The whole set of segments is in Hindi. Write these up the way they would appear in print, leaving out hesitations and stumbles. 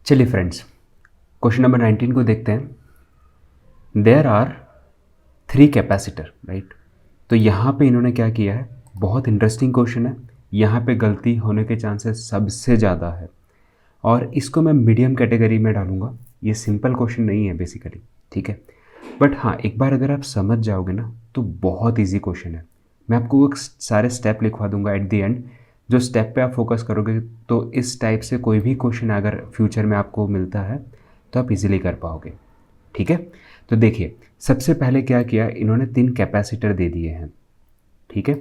चलिए फ्रेंड्स, क्वेश्चन नंबर 19 को देखते हैं। There are 3 capacitor, right. तो यहाँ पे इन्होंने क्या किया है, बहुत इंटरेस्टिंग क्वेश्चन है। यहाँ पे गलती होने के चांसेस सबसे ज़्यादा है और इसको मैं मीडियम कैटेगरी में डालूंगा। ये सिंपल क्वेश्चन नहीं है बेसिकली, ठीक है। बट हाँ, एक बार अगर आप समझ जाओगे ना तो बहुत इजी क्वेश्चन है। मैं आपको वो सारे स्टेप लिखवा दूंगा एट द एंड। जो स्टेप पे आप फोकस करोगे तो इस टाइप से कोई भी क्वेश्चन अगर फ्यूचर में आपको मिलता है तो आप इजीली कर पाओगे, ठीक है। तो देखिए, सबसे पहले क्या किया इन्होंने, 3 कैपेसिटर दे दिए हैं, ठीक है।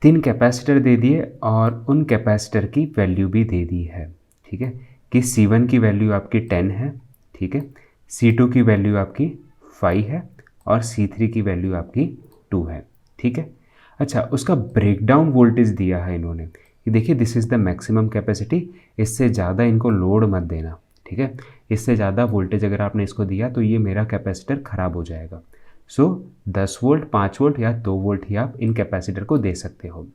3 कैपेसिटर दे दिए और उन कैपेसिटर की वैल्यू भी दे दी है, ठीक है। कि C1 की वैल्यू आपकी 10 है, ठीक है। C2 की वैल्यू आपकी 5 है और C3 की वैल्यू आपकी 2 है, ठीक है। अच्छा, उसका ब्रेकडाउन वोल्टेज दिया है इन्होंने कि देखिए this is the maximum capacity, इससे ज़्यादा इनको लोड मत देना, ठीक है। इससे ज़्यादा वोल्टेज अगर आपने इसको दिया तो ये मेरा कैपेसिटर ख़राब हो जाएगा। सो 10 वोल्ट, 5 वोल्ट या 2 वोल्ट ही आप इन कैपेसिटर को दे सकते हो।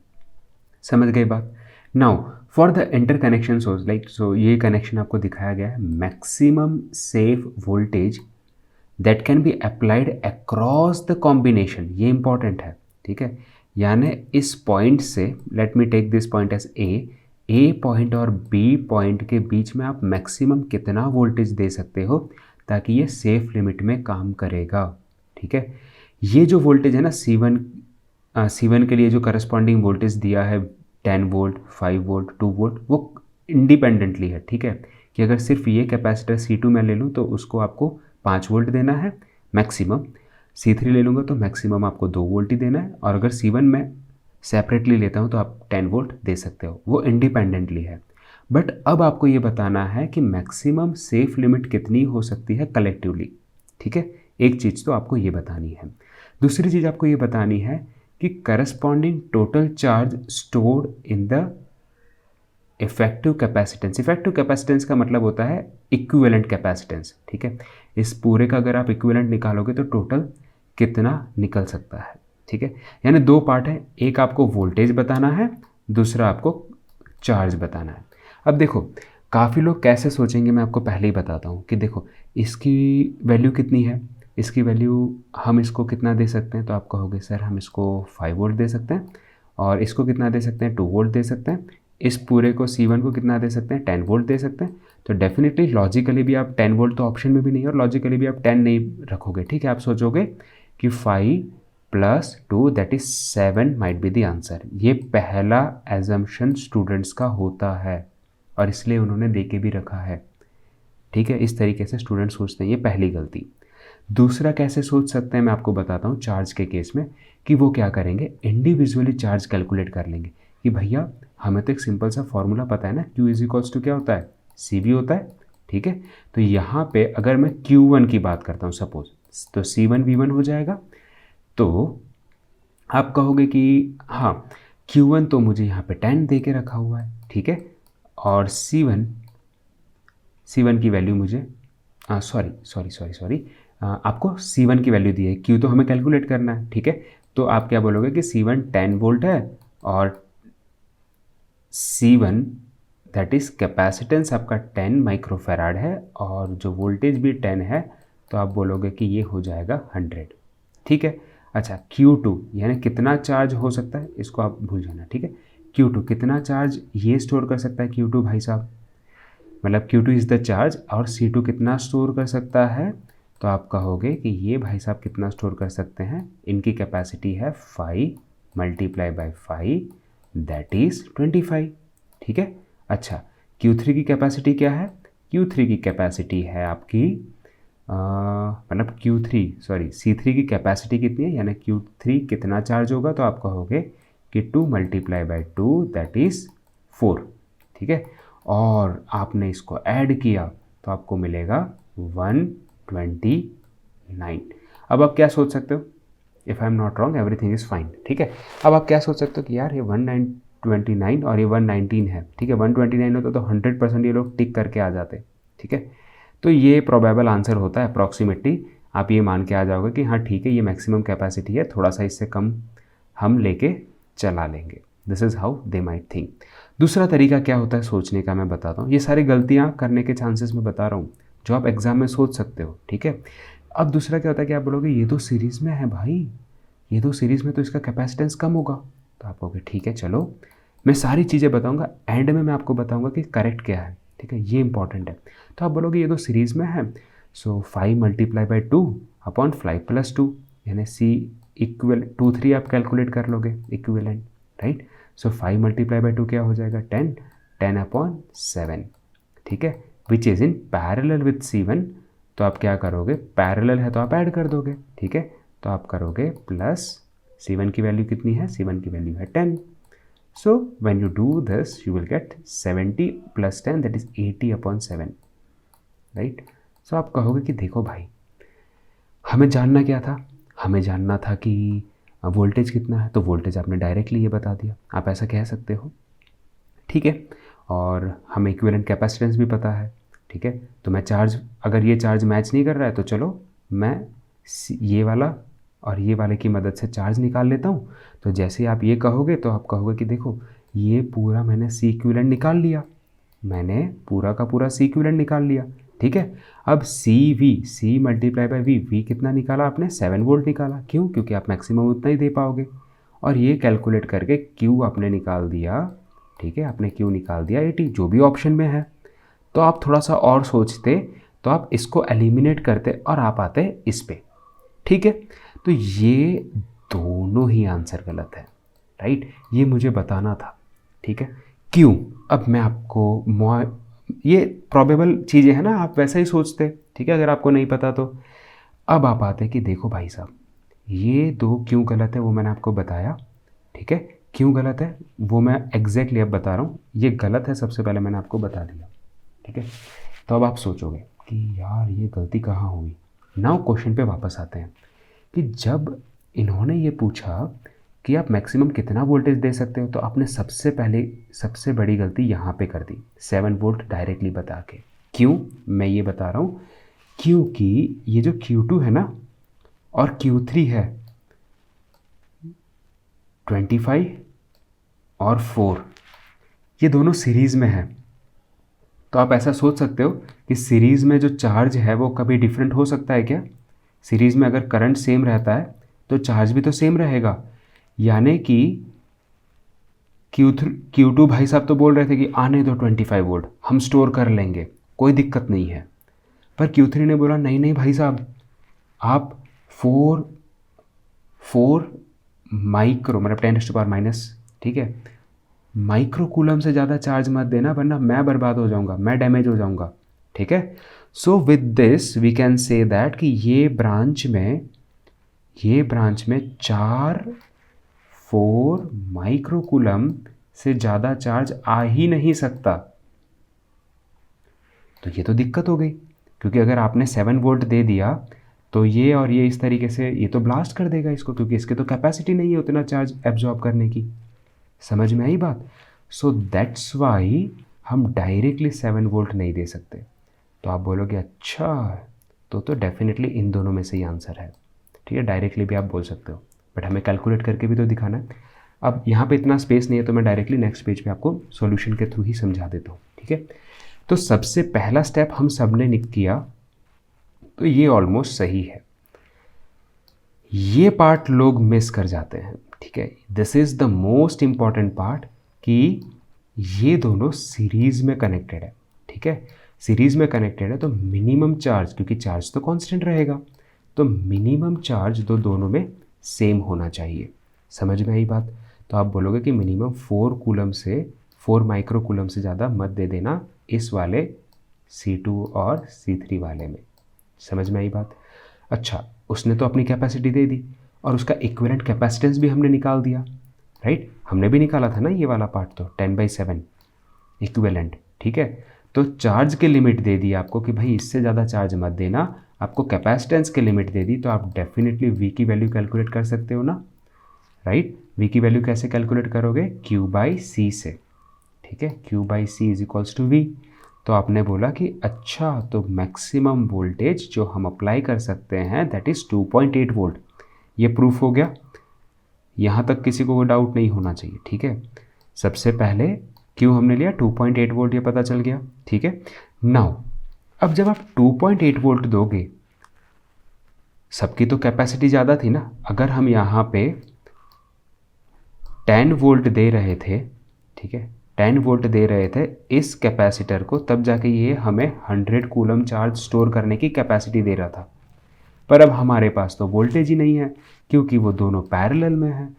समझ गए बात। Now for the interconnection source, like so ये कनेक्शन आपको दिखाया गया है, maximum safe voltage that can be applied across the combination, ये इंपॉर्टेंट है, ठीक है। यानी इस पॉइंट से, let me take this point as a point और बी पॉइंट के बीच में आप मैक्सिमम कितना वोल्टेज दे सकते हो ताकि ये सेफ लिमिट में काम करेगा, ठीक है। ये जो वोल्टेज है ना C1 के लिए जो करस्पॉन्डिंग वोल्टेज दिया है 10 वोल्ट, 5 वोल्ट, 2 वोल्ट, वो इंडिपेंडेंटली है, ठीक है। कि अगर सिर्फ ये कैपेसिटर C2 में ले लूँ तो उसको आपको 5 वोल्ट देना है मैक्सिमम, C3 ले लूँगा तो मैक्सिमम आपको 2 वोल्ट ही देना है, और अगर C1 में सेपरेटली लेता हूँ तो आप 10 वोल्ट दे सकते हो, वो इंडिपेंडेंटली है। बट अब आपको ये बताना है कि मैक्सिमम सेफ लिमिट कितनी हो सकती है कलेक्टिवली, ठीक है। एक चीज़ तो आपको ये बतानी है। दूसरी चीज़ आपको ये बतानी है कि corresponding total charge stored in the effective capacitance. Effective capacitance का मतलब होता है इक्विवेलेंट कैपेसिटेंस, ठीक है। इस पूरे का अगर आप इक्विवेलेंट निकालोगे तो टोटल कितना निकल सकता है, ठीक है। यानी 2 पार्ट है, एक आपको वोल्टेज बताना है, दूसरा आपको चार्ज बताना है। अब देखो, काफ़ी लोग कैसे सोचेंगे, मैं आपको पहले ही बताता हूँ कि देखो इसकी वैल्यू कितनी है, इसकी वैल्यू हम इसको कितना दे सकते हैं, तो आप कहोगे सर हम इसको 5 वोल्ट दे सकते हैं, और इसको कितना दे सकते हैं, 2 वोल्ट दे सकते हैं, इस पूरे को C1 को कितना दे सकते हैं, 10 वोल्ट दे सकते हैं। तो डेफिनेटली लॉजिकली भी आप 10 वोल्ट तो ऑप्शन में भी नहीं है और लॉजिकली भी आप 10 नहीं रखोगे, ठीक है। आप सोचोगे कि 5 + 2 that is 7 might be the answer. ये पहला एजम्पशन स्टूडेंट्स का होता है और इसलिए उन्होंने दे के भी रखा है, ठीक है। इस तरीके से स्टूडेंट सोचते हैं, ये पहली गलती। दूसरा कैसे सोच सकते हैं मैं आपको बताता हूँ चार्ज के केस में, कि वो क्या करेंगे, इंडिविजुअली चार्ज कैलकुलेट कर लेंगे कि भैया हमें तो एक सिंपल सा फॉर्मूला पता है ना, Q = क्या होता है, CV होता है, ठीक है। तो यहाँ पे अगर मैं Q1 की बात करता हूँ सपोज, तो C1 V1 हो जाएगा। तो आप कहोगे कि हाँ Q1 तो मुझे यहाँ पे 10 दे के रखा हुआ है, ठीक है, और C1 की वैल्यू मुझे सॉरी आपको C1 की वैल्यू दी है, Q तो हमें कैलकुलेट करना है, ठीक है। तो आप क्या बोलोगे कि C1 10 वोल्ट है और C1 दैट इज़ कैपेसिटेंस आपका 10 माइक्रोफेराड है और जो वोल्टेज भी 10 है, तो आप बोलोगे कि ये हो जाएगा 100, ठीक है। अच्छा, Q2 यानी कितना चार्ज हो सकता है, इसको आप भूल जाना, ठीक है। Q2 कितना चार्ज ये स्टोर कर सकता है Q2 भाई साहब, मतलब Q2 इज़ द चार्ज, और C2 कितना स्टोर कर सकता है, तो आप कहोगे कि ये भाई साहब कितना स्टोर कर सकते हैं, इनकी कैपेसिटी है 5 × 5 दैट इज़ 25, ठीक है। अच्छा, Q3 की कैपेसिटी क्या है, Q3 की कैपेसिटी है आपकी मतलब C3 की कैपेसिटी कितनी है, यानी Q3 कितना चार्ज होगा, तो आप कहोगे कि 2 × 2 दैट इज़ 4, ठीक है। और आपने इसको ऐड किया तो आपको मिलेगा 129। अब आप क्या सोच सकते हो, if I am not wrong everything is fine, ठीक है। अब आप क्या सोच सकते हो कि यार ये 129 और ये 119 है, ठीक है। 129 होता तो 100% ये लोग टिक करके आ जाते, ठीक है। तो ये प्रोबेबल आंसर होता है अप्रॉक्सीमेटली, आप ये मान के आ जाओगे कि हाँ ठीक है, ये मैक्सिमम कैपेसिटी है, थोड़ा सा इससे कम हम लेके चला लेंगे। This is how they might think. दूसरा तरीका क्या होता है सोचने का, मैं बताता हूँ। ये सारी गलतियाँ करने के चांसेस मैं बता रहा हूँ जो आप एग्ज़ाम में सोच सकते हो, ठीक है। अब दूसरा क्या होता है कि आप बोलोगे ये तो सीरीज़ में है भाई, ये तो सीरीज़ में तो इसका कैपेसिटेंस कम होगा। तो आप कहोगे ठीक है चलो मैं सारी चीज़ें बताऊँगा, एंड में मैं आपको बताऊँगा कि करेक्ट क्या है, ठीक है, ये इंपॉर्टेंट है। तो आप बोलोगे ये तो सीरीज़ में है, सो 5 मल्टीप्लाई बाई 2 अपॉन 5 प्लस 2, यानी सी इक्वल 2 3 आप कैलकुलेट कर लोगे equivalent, right. So 5 multiply by 2 क्या हो जाएगा 10, 10 अपॉन 7, ठीक है, which is in parallel with C1। तो आप क्या करोगे, पैरेलल है तो आप ऐड कर दोगे, ठीक है। तो आप करोगे प्लस C1 की वैल्यू कितनी है, C1 की वैल्यू है 10। So when you do this you will get 70 plus 10 that is 80 upon 7, right. So आप कहोगे कि देखो भाई हमें जानना क्या था, हमें जानना था कि वोल्टेज कितना है, तो वोल्टेज आपने डायरेक्टली ये बता दिया, आप ऐसा कह सकते हो, ठीक है। और हमें इक्विवेलेंट कैपेसिटेंस भी पता है, ठीक है। तो मैं चार्ज, अगर ये चार्ज मैच नहीं कर रहा है तो चलो मैं ये वाला और ये वाले की मदद से चार्ज निकाल लेता हूँ। तो जैसे आप ये कहोगे तो आप कहोगे कि देखो ये पूरा मैंने सी इक्विवेलेंट निकाल लिया, मैंने पूरा का पूरा सी इक्विवेलेंट निकाल लिया, ठीक है। अब सी मल्टीप्लाई बाई वी कितना निकाला आपने, 7 वोल्ट निकाला। क्यों, क्योंकि आप मैक्सिमम उतना ही दे पाओगे। और ये कैलकुलेट करके क्यू आपने निकाल दिया, ठीक है, आपने क्यू निकाल दिया 80, जो भी ऑप्शन में है। तो आप थोड़ा सा और सोचते तो आप इसको एलिमिनेट करते और आप आते इस पे, ठीक है। तो ये दोनों ही आंसर गलत है, राइट, ये मुझे बताना था, ठीक है। क्यों, अब मैं आपको ये प्रोबेबल चीज़ें हैं ना, आप वैसा ही सोचते, ठीक है, अगर आपको नहीं पता तो। अब आप आते कि देखो भाई साहब ये दो क्यों गलत है वो मैंने आपको बताया, ठीक है। क्यों गलत है वो मैं एग्जैक्टली अब बता रहा हूँ, ये गलत है सबसे पहले मैंने आपको बता दिया, ठीक है। तो अब आप सोचोगे कि यार ये गलती कहाँ हुई। नाउ क्वेश्चन पे वापस आते हैं कि जब इन्होंने ये पूछा कि आप मैक्सिमम कितना वोल्टेज दे सकते हो, तो आपने सबसे पहले सबसे बड़ी गलती यहाँ पे कर दी, 7 वोल्ट डायरेक्टली बता के। क्यों, मैं ये बता रहा हूँ क्योंकि ये जो Q2 है ना और Q3 है 25 और 4, ये दोनों सीरीज़ में है। तो आप ऐसा सोच सकते हो कि सीरीज़ में जो चार्ज है वो कभी डिफरेंट हो सकता है क्या। सीरीज़ में अगर करंट सेम रहता है तो चार्ज भी तो सेम रहेगा, यानी कि Q2 भाई साहब तो बोल रहे थे कि आने दो 25 वोल्ट, हम स्टोर कर लेंगे, कोई दिक्कत नहीं है। पर Q3 ने बोला नहीं नहीं भाई साहब, आप 4 माइक्रो मतलब 10⁻⁻, ठीक है, माइक्रो कूलम से ज़्यादा चार्ज मत देना वरना मैं बर्बाद हो जाऊंगा, मैं डैमेज हो जाऊंगा, ठीक है। So with this we can say that कि ये ब्रांच में 4 माइक्रो कूलम से ज़्यादा चार्ज आ ही नहीं सकता। तो ये तो दिक्कत हो गई, क्योंकि अगर आपने 7 वोल्ट दे दिया तो ये और ये इस तरीके से ये तो ब्लास्ट कर देगा इसको, क्योंकि इसके तो कैपेसिटी नहीं है उतना चार्ज एब्जॉर्ब करने की। समझ में आई बात। सो दैट्स वाई हम डायरेक्टली 7 वोल्ट नहीं दे सकते। तो आप बोलोगे अच्छा तो डेफिनेटली इन दोनों में से ही आंसर है, ठीक है। डायरेक्टली भी आप बोल सकते हो बट हमें कैलकुलेट करके भी तो दिखाना है। अब यहाँ पे इतना स्पेस नहीं है तो मैं डायरेक्टली नेक्स्ट पेज पे आपको सॉल्यूशन के थ्रू ही समझा देता हूँ, ठीक है। तो सबसे पहला स्टेप हम सब ने किया, तो ये ऑलमोस्ट सही है। ये पार्ट लोग मिस कर जाते हैं, ठीक है। This is the most important part कि ये दोनों सीरीज़ में कनेक्टेड है, ठीक है। सीरीज़ में कनेक्टेड है तो मिनिमम चार्ज, क्योंकि चार्ज तो कांस्टेंट रहेगा, तो मिनिमम चार्ज दोनों में सेम होना चाहिए। समझ में आई बात। तो आप बोलोगे कि मिनिमम 4 माइक्रो कूलम से ज़्यादा मत दे देना इस वाले C2 और C3 वाले में। समझ में आई बात। अच्छा, उसने तो अपनी कैपेसिटी दे दी और उसका इक्विवेलेंट कैपेसिटेंस भी हमने निकाल दिया, राइट। हमने भी निकाला था ना ये वाला पार्ट, तो 10/7 इक्विवेलेंट, ठीक है। तो चार्ज के लिमिट दे दी आपको कि भाई इससे ज़्यादा चार्ज मत देना, आपको कैपेसिटेंस के लिमिट दे दी, तो आप डेफिनेटली V की वैल्यू कैलकुलेट कर सकते हो ना, राइट। V की वैल्यू कैसे कैलकुलेट करोगे, Q/C से, ठीक है। Q/C is equals to V। तो आपने बोला कि अच्छा तो मैक्सिमम वोल्टेज जो हम अप्लाई कर सकते हैं दैट इज़ 2.8 वोल्ट। ये प्रूफ हो गया, यहाँ तक किसी को डाउट नहीं होना चाहिए, ठीक है। सबसे पहले क्यों हमने लिया 2.8 वोल्ट, ये पता चल गया, ठीक है। नाउ अब जब आप 2.8 वोल्ट दोगे, सबकी तो कैपेसिटी ज़्यादा थी ना, अगर हम यहाँ पे 10 वोल्ट दे रहे थे, ठीक है, 10 वोल्ट दे रहे थे इस कैपेसिटर को, तब जाके ये हमें 100 कूलम चार्ज स्टोर करने की कैपेसिटी दे रहा था। पर अब हमारे पास तो वोल्टेज ही नहीं है, क्योंकि वो दोनों पैरेलल में हैं।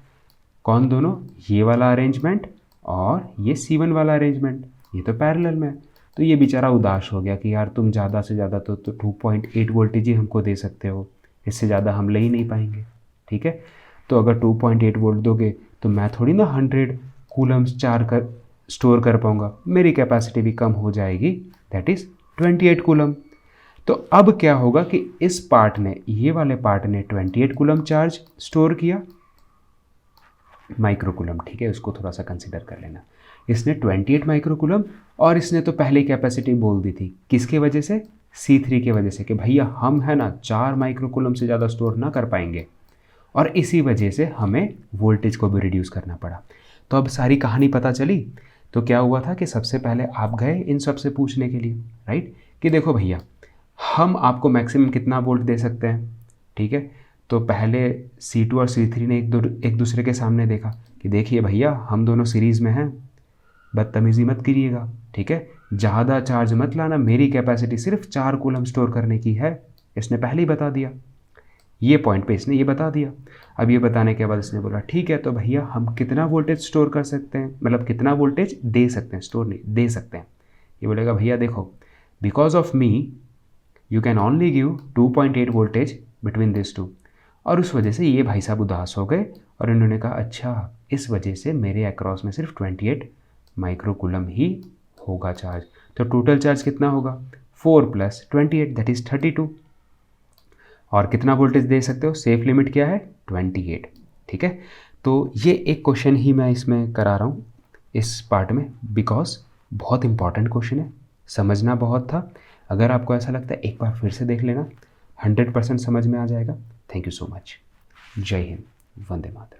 कौन दोनों? ये वाला अरेंजमेंट और ये C1 वाला अरेंजमेंट, ये तो पैरेलल में है। तो ये बेचारा उदास हो गया कि यार तुम ज़्यादा से ज़्यादा तो 2.8 वोल्टेज ही हमको दे सकते हो, इससे ज़्यादा हम ले ही नहीं पाएंगे, ठीक है। तो अगर 2.8 वोल्ट दोगे तो मैं थोड़ी ना 100 कूलम्स स्टोर कर पाऊँगा, मेरी कैपेसिटी भी कम हो जाएगी, दैट इज़ 28 कूलम। तो अब क्या होगा कि इस पार्ट ने, ये वाले पार्ट ने 28 कूलम चार्ज स्टोर किया, माइक्रोकूलम, ठीक है, उसको थोड़ा सा कंसिडर कर लेना। इसने 28 माइक्रोकूलम, और इसने तो पहले कैपेसिटी बोल दी थी, किसके वजह से? C3 की वजह से, कि भैया हम है ना 4 माइक्रोकूलम से ज़्यादा स्टोर ना कर पाएंगे, और इसी वजह से हमें वोल्टेज को भी रिड्यूस करना पड़ा। तो अब सारी कहानी पता चली। तो क्या हुआ था कि सबसे पहले आप गए इन सब से पूछने के लिए, राइट, कि देखो भैया हम आपको मैक्सिमम कितना वोल्ट दे सकते हैं, ठीक है। तो पहले C2 और C3 ने एक दूसरे के सामने देखा कि देखिए भैया हम दोनों सीरीज़ में हैं, बदतमीज़ी मत कीजिएगा, ठीक है, ज़्यादा चार्ज मत लाना, मेरी कैपेसिटी सिर्फ 4 कूलम स्टोर करने की है। इसने पहले ही बता दिया, ये पॉइंट पे इसने ये बता दिया। अब ये बताने के बाद इसने बोला ठीक है, तो भैया हम कितना वोल्टेज स्टोर कर सकते हैं, मतलब कितना वोल्टेज दे सकते हैं, स्टोर नहीं दे सकते हैं। ये बोलेगा भैया देखो, because of me you can only give 2.8 voltage between this two. और उस वजह से ये भाई साहब उदास हो गए, और इन्होंने कहा अच्छा इस वजह से मेरे अक्रॉस में सिर्फ 28 माइक्रोकूलम ही होगा चार्ज। तो टोटल चार्ज कितना होगा? 4 + 28 दैट इज़ 32। और कितना वोल्टेज दे सकते हो? सेफ लिमिट क्या है? 28, ठीक है। तो ये एक क्वेश्चन ही मैं इसमें करा रहा हूँ इस पार्ट में, बिकॉज बहुत इंपॉर्टेंट क्वेश्चन है, समझना बहुत था। अगर आपको ऐसा लगता है एक बार फिर से देख लेना, 100% समझ में आ जाएगा। Thank you so much. जय हिंद, वंदे मातरम।